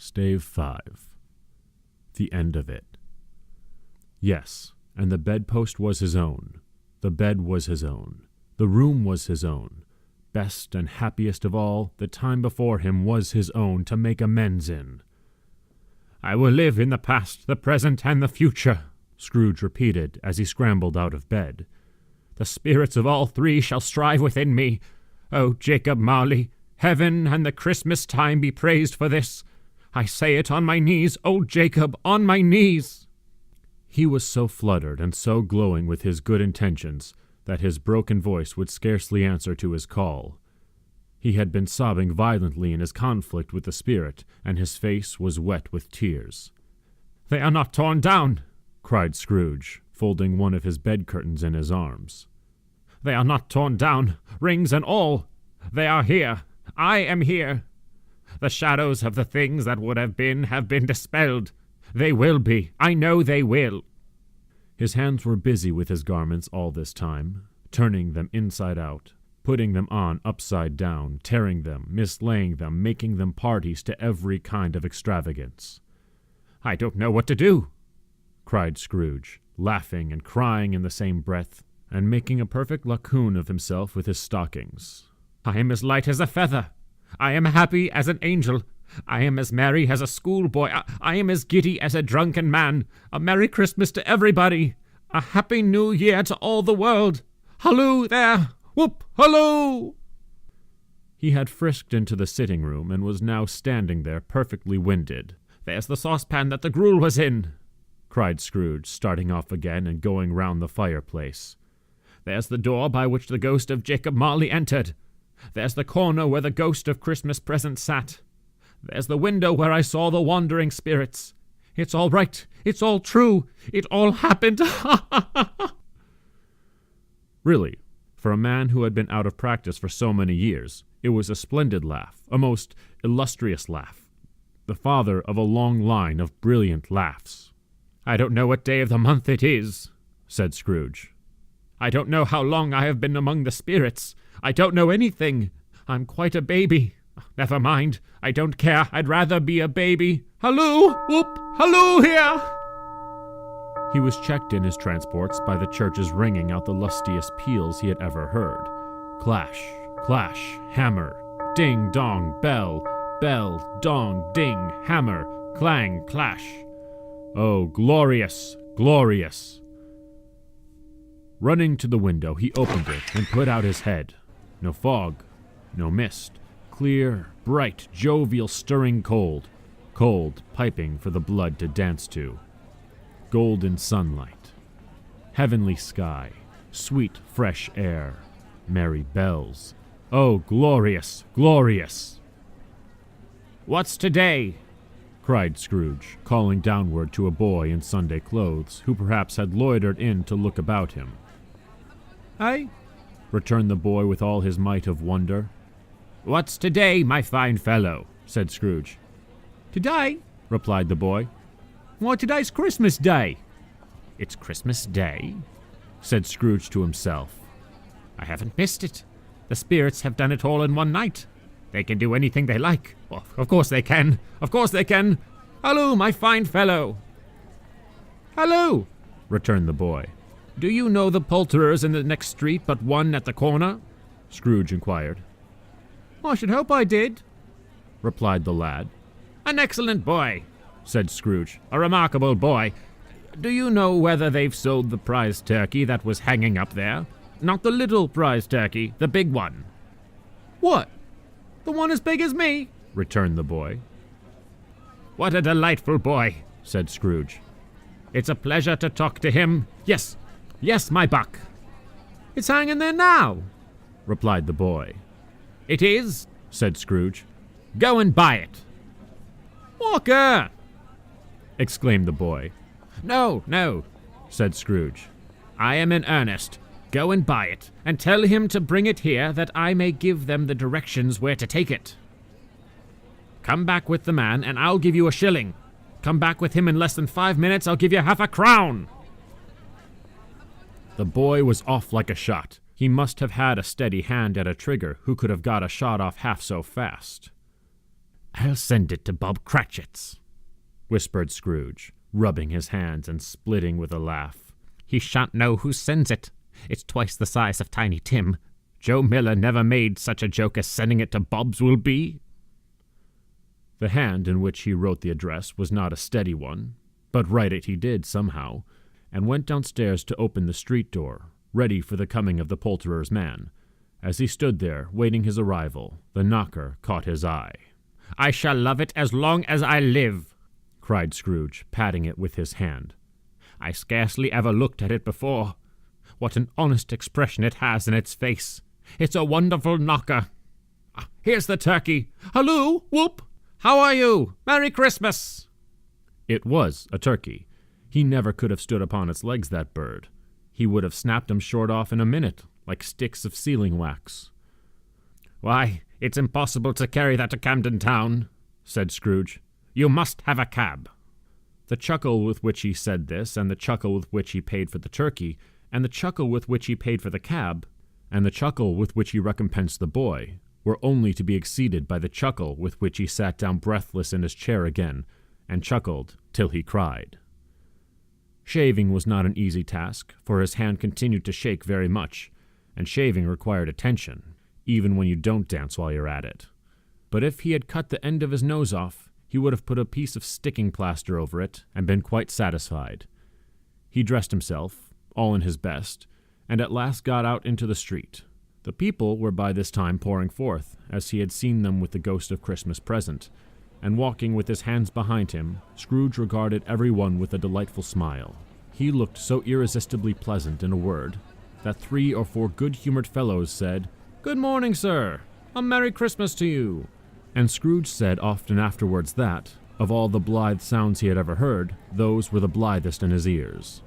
Stave 5. The end of it. Yes, and the bedpost was his own. The bed was his own. The room was his own. Best and happiest of all, the time before him was his own to make amends in. "I will live in the past, the present, and the future," Scrooge repeated as he scrambled out of bed. "The spirits of all three shall strive within me. O Jacob Marley, heaven and the Christmas time be praised for this. I say it on my knees, O Jacob, on my knees." He was so fluttered and so glowing with his good intentions that his broken voice would scarcely answer to his call. He had been sobbing violently in his conflict with the spirit, and his face was wet with tears. "They are not torn down," cried Scrooge, folding one of his bed curtains in his arms. "They are not torn down, rings and all. They are here. I am here. The shadows of the things that would have been dispelled. They will be. I know they will." His hands were busy with his garments all this time, turning them inside out, putting them on upside down, tearing them, mislaying them, making them parties to every kind of extravagance. "I don't know what to do," cried Scrooge, laughing and crying in the same breath, and making a perfect lacoon of himself with his stockings. "I am as light as a feather. I am happy as an angel. I am as merry as a schoolboy. I am as giddy as a drunken man. A Merry Christmas to everybody. A Happy New Year to all the world. Halloo there! Whoop! Halloo!" He had frisked into the sitting room and was now standing there perfectly winded. "There's the saucepan that the gruel was in," cried Scrooge, starting off again and going round the fireplace. "There's the door by which the ghost of Jacob Marley entered. There's the corner where the ghost of Christmas present sat. There's the window where I saw the wandering spirits. It's all right. It's all true. It all happened. Ha ha ha ha!" Really, for a man who had been out of practice for so many years, it was a splendid laugh, a most illustrious laugh, the father of a long line of brilliant laughs. "I don't know what day of the month it is," said Scrooge. "I don't know how long I have been among the spirits. I don't know anything. I'm quite a baby. Never mind. I don't care. I'd rather be a baby. Halloo! Whoop! Halloo here!" He was checked in his transports by the churches ringing out the lustiest peals he had ever heard. Clash, clash, hammer, ding, dong, bell, bell, dong, ding, hammer, clang, clash. Oh, glorious, glorious! Running to the window, he opened it and put out his head. No fog, no mist. Clear, bright, jovial, stirring cold. Cold, piping for the blood to dance to. Golden sunlight. Heavenly sky. Sweet, fresh air. Merry bells. Oh, glorious, glorious! "What's today?" cried Scrooge, calling downward to a boy in Sunday clothes, who perhaps had loitered in to look about him. "Aye," returned the boy with all his might of wonder. "What's today, my fine fellow?" said Scrooge. "Today?" replied the boy. "Why, today's Christmas Day." "It's Christmas Day?" said Scrooge to himself. "I haven't missed it. The spirits have done it all in one night. They can do anything they like. Oh, of course they can. Of course they can. Halloo, my fine fellow." "Halloo," returned the boy. "Do you know the poulterers in the next street but one at the corner?" Scrooge inquired. "I should hope I did," replied the lad. "An excellent boy," said Scrooge. "A remarkable boy. Do you know whether they've sold the prize turkey that was hanging up there? Not the little prize turkey, the big one." "What? The one as big as me?" returned the boy. "What a delightful boy," said Scrooge. "It's a pleasure to talk to him. Yes, yes, my buck." "It's hanging there now," replied the boy. "It is," said Scrooge. "Go and buy it." "Walker!" exclaimed the boy. "No, no," said Scrooge. "I am in earnest. Go and buy it, and tell him to bring it here that I may give them the directions where to take it. Come back with the man, and I'll give you a shilling. Come back with him in less than 5 minutes, I'll give you half a crown." The boy was off like a shot. He must have had a steady hand at a trigger who could have got a shot off half so fast. I'll send it to Bob Cratchit's, whispered Scrooge, rubbing his hands and splitting with a laugh. He shan't know who sends it. It's twice the size of Tiny Tim. Joe Miller never made such a joke as sending it to Bob's will be. The hand in which he wrote the address was not a steady one, but write it he did somehow, and went downstairs to open the street door, ready for the coming of the poulterer's man. As he stood there, waiting his arrival, the knocker caught his eye. "I shall love it as long as I live," cried Scrooge, patting it with his hand. "I scarcely ever looked at it before. What an honest expression it has in its face. It's a wonderful knocker. Here's the turkey. Halloo, whoop! How are you? Merry Christmas!" It was a turkey. He never could have stood upon its legs, that bird. He would have snapped them short off in a minute, like sticks of sealing wax. "Why, it's impossible to carry that to Camden Town," said Scrooge. "You must have a cab." The chuckle with which he said this, and the chuckle with which he paid for the turkey, and the chuckle with which he paid for the cab, and the chuckle with which he recompensed the boy, were only to be exceeded by the chuckle with which he sat down breathless in his chair again, and chuckled till he cried. Shaving was not an easy task, for his hand continued to shake very much, and shaving required attention, even when you don't dance while you're at it. But if he had cut the end of his nose off, he would have put a piece of sticking plaster over it, and been quite satisfied. He dressed himself, all in his best, and at last got out into the street. The people were by this time pouring forth, as he had seen them with the ghost of Christmas present, and walking with his hands behind him, Scrooge regarded every one with a delightful smile. He looked so irresistibly pleasant, in a word, that 3 or 4 good-humored fellows said, "Good morning, sir. A Merry Christmas to you." And Scrooge said often afterwards that, of all the blithe sounds he had ever heard, those were the blithest in his ears.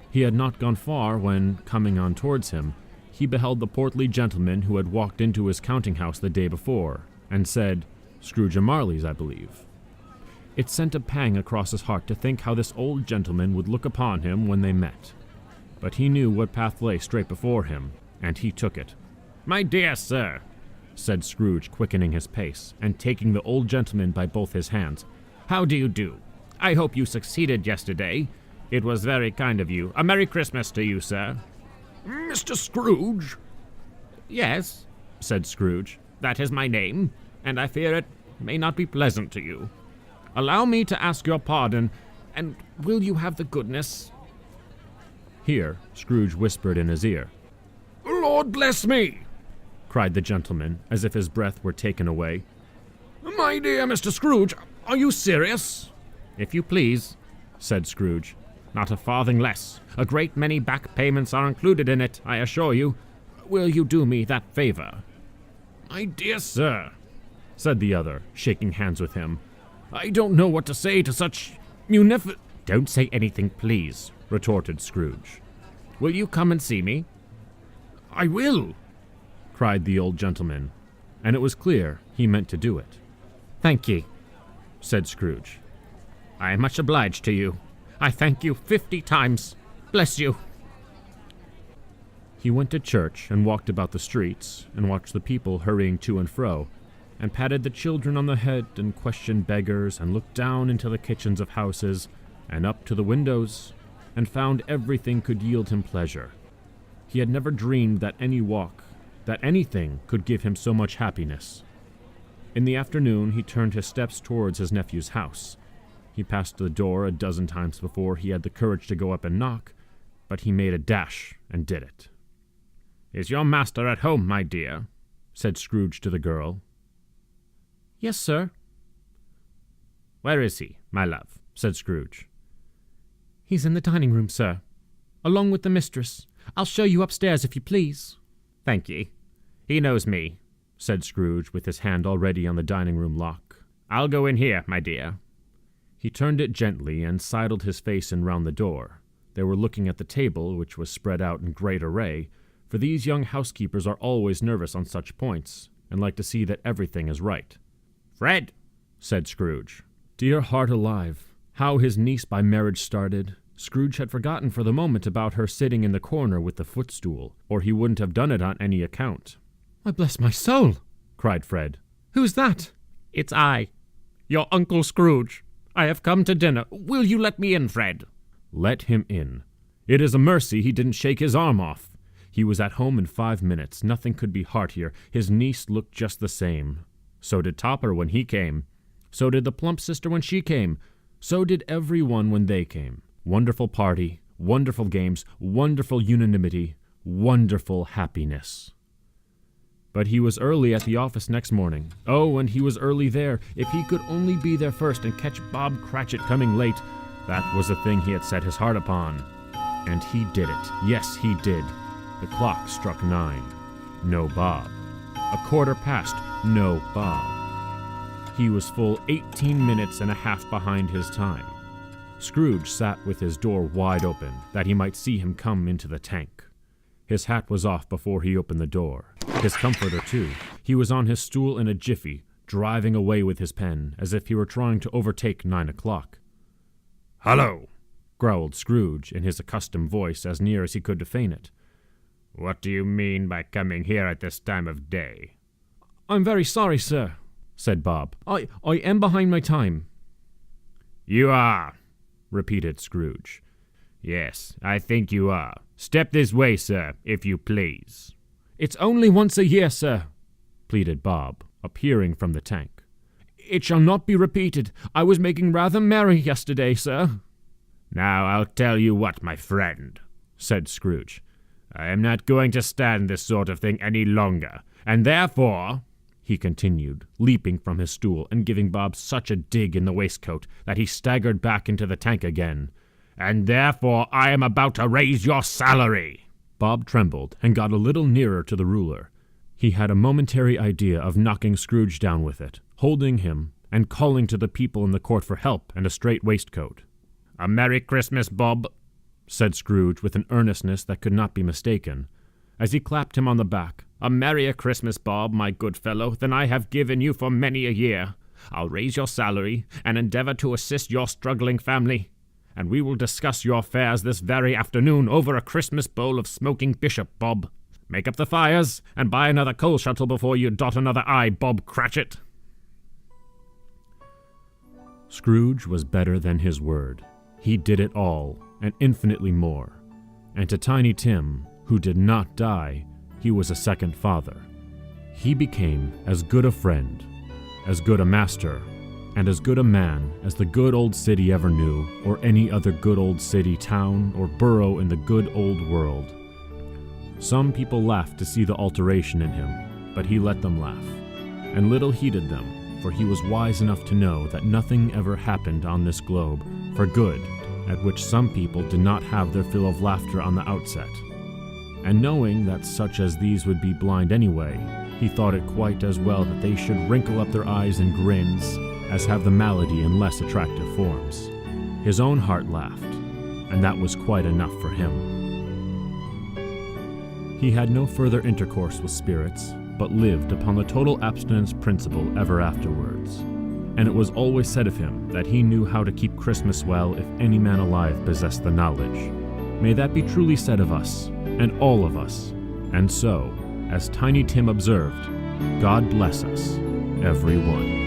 He had not gone far when, coming on towards him, he beheld the portly gentleman who had walked into his counting-house the day before, and said, "Scrooge and Marley's, I believe." It sent a pang across his heart to think how this old gentleman would look upon him when they met. But he knew what path lay straight before him, and he took it. "My dear sir," said Scrooge, quickening his pace, and taking the old gentleman by both his hands, "how do you do? I hope you succeeded yesterday. It was very kind of you. A Merry Christmas to you, sir." "Mr. Scrooge?" "Yes," said Scrooge. "That is my name, and I fear it may not be pleasant to you. Allow me to ask your pardon, and will you have the goodness—" Here Scrooge whispered in his ear. "Lord bless me!" cried the gentleman, as if his breath were taken away. "My dear Mr. Scrooge, are you serious?" "If you please," said Scrooge. "Not a farthing less. A great many back payments are included in it, I assure you. Will you do me that favor?" "My dear sir," said the other, shaking hands with him, "I don't know what to say to such "Don't say anything, please," retorted Scrooge. "Will you come and see me?" "I will," cried the old gentleman, and it was clear he meant to do it. "Thank ye," said Scrooge. "I am much obliged to you. I thank you 50 times. Bless you." He went to church and walked about the streets and watched the people hurrying to and fro, and patted the children on the head and questioned beggars and looked down into the kitchens of houses and up to the windows and found everything could yield him pleasure. He had never dreamed that any walk, that anything could give him so much happiness. In the afternoon he turned his steps towards his nephew's house. He passed the door a dozen times before he had the courage to go up and knock, but he made a dash and did it. "Is your master at home, my dear?" said Scrooge to the girl. "Yes, sir." "Where is he, my love?" said Scrooge. "He's in the dining room, sir, along with the mistress. I'll show you upstairs, if you please." "Thank ye. He knows me," said Scrooge, with his hand already on the dining-room lock. "I'll go in here, my dear." He turned it gently and sidled his face in round the door. They were looking at the table, which was spread out in great array, for these young housekeepers are always nervous on such points, and like to see that everything is right. "Fred," said Scrooge. Dear heart alive, how his niece by marriage started! Scrooge had forgotten for the moment about her sitting in the corner with the footstool, or he wouldn't have done it on any account. "Why, bless my soul!" cried Fred. "Who's that?" "It's I," Your Uncle Scrooge. I have come to dinner. Will you let me in, Fred?" Let him in. It is a mercy he didn't shake his arm off. He was at home in 5 minutes. Nothing could be heartier. His niece looked just the same. So did Topper when he came. So did the plump sister when she came. So did everyone when they came. Wonderful party, wonderful games, wonderful unanimity, wonderful happiness. But he was early at the office next morning. Oh, and he was early there. If he could only be there first and catch Bob Cratchit coming late, that was the thing he had set his heart upon. And he did it. Yes, he did. The clock struck 9. No Bob. A quarter past. No Bob. He was full 18 minutes and a half behind his time. Scrooge sat with his door wide open, that he might see him come into the tank. His hat was off before he opened the door. His comforter, too. He was on his stool in a jiffy, driving away with his pen, as if he were trying to overtake 9 o'clock. "Hullo!" growled Scrooge in his accustomed voice, as near as he could to feign it. "What do you mean by coming here at this time of day?" "I'm very sorry, sir," said Bob. I am behind my time." "You are," repeated Scrooge. "Yes, I think you are. Step this way, sir, if you please." "It's only once a year, sir," pleaded Bob, appearing from the tank. "It shall not be repeated. I was making rather merry yesterday, sir." "Now I'll tell you what, my friend," said Scrooge. "I am not going to stand this sort of thing any longer, and therefore," he continued, leaping from his stool and giving Bob such a dig in the waistcoat that he staggered back into the tank again, "and therefore I am about to raise your salary." Bob trembled and got a little nearer to the ruler. He had a momentary idea of knocking Scrooge down with it, holding him, and calling to the people in the court for help and a straight waistcoat. "A Merry Christmas, Bob," said Scrooge with an earnestness that could not be mistaken, as he clapped him on the back. "A merrier Christmas, Bob, my good fellow, than I have given you for many a year. I'll raise your salary, and endeavor to assist your struggling family, and we will discuss your affairs this very afternoon over a Christmas bowl of smoking bishop, Bob. Make up the fires, and buy another coal shuttle before you dot another I, Bob Cratchit." Scrooge was better than his word. He did it all, and infinitely more. And to Tiny Tim, who did not die, he was a second father. He became as good a friend, as good a master, and as good a man as the good old city ever knew, or any other good old city, town, or borough in the good old world. Some people laughed to see the alteration in him, but he let them laugh, and little heeded them, for he was wise enough to know that nothing ever happened on this globe for good, at which some people did not have their fill of laughter on the outset. And knowing that such as these would be blind anyway, he thought it quite as well that they should wrinkle up their eyes in grins as have the malady in less attractive forms. His own heart laughed, and that was quite enough for him. He had no further intercourse with spirits, but lived upon the total abstinence principle ever afterwards. And it was always said of him that he knew how to keep Christmas well if any man alive possessed the knowledge. May that be truly said of us, and all of us. And so, as Tiny Tim observed, God bless us, every one.